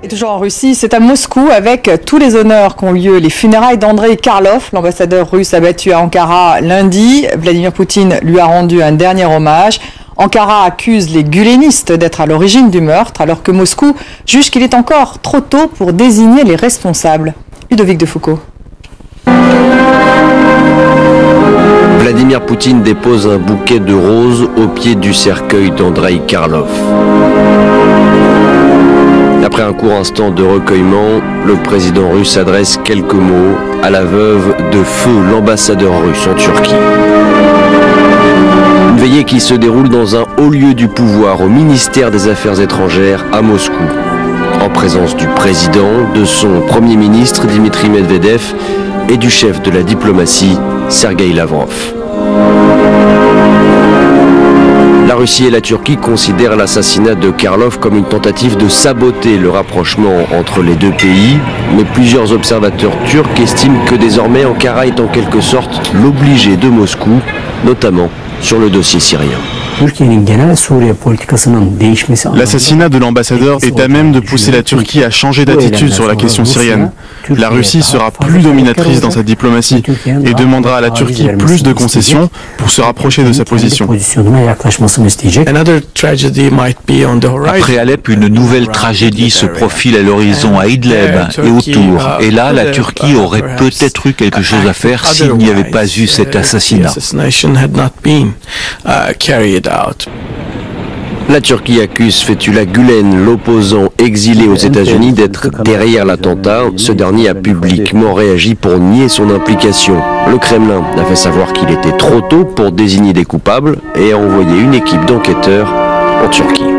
Et toujours en Russie, c'est à Moscou avec tous les honneurs qu'ont lieu les funérailles d'Andreï Karlov, l'ambassadeur russe abattu à Ankara lundi. Vladimir Poutine lui a rendu un dernier hommage. Ankara accuse les gulenistes d'être à l'origine du meurtre, alors que Moscou juge qu'il est encore trop tôt pour désigner les responsables. Ludovic Defoucauld. Vladimir Poutine dépose un bouquet de roses au pied du cercueil d'Andreï Karlov. Après un court instant de recueillement, le président russe adresse quelques mots à la veuve de feu l'ambassadeur russe en Turquie. Une veillée qui se déroule dans un haut lieu du pouvoir au ministère des Affaires étrangères à Moscou, en présence du président, de son premier ministre Dmitri Medvedev et du chef de la diplomatie Sergueï Lavrov. La Russie et la Turquie considèrent l'assassinat de Karlov comme une tentative de saboter le rapprochement entre les deux pays, mais plusieurs observateurs turcs estiment que désormais Ankara est en quelque sorte l'obligé de Moscou, notamment sur le dossier syrien. L'assassinat de l'ambassadeur est à même de pousser la Turquie à changer d'attitude sur la question syrienne. La Russie sera plus dominatrice dans sa diplomatie et demandera à la Turquie plus de concessions pour se rapprocher de sa position. Après Alep, une nouvelle tragédie se profile à l'horizon à Idlib et autour. Et là, la Turquie aurait peut-être eu quelque chose à faire s'il n'y avait pas eu cet assassinat. La Turquie accuse Fethullah Gülen, l'opposant exilé aux États-Unis, d'être derrière l'attentat. Ce dernier a publiquement réagi pour nier son implication. Le Kremlin a fait savoir qu'il était trop tôt pour désigner des coupables et a envoyé une équipe d'enquêteurs en Turquie.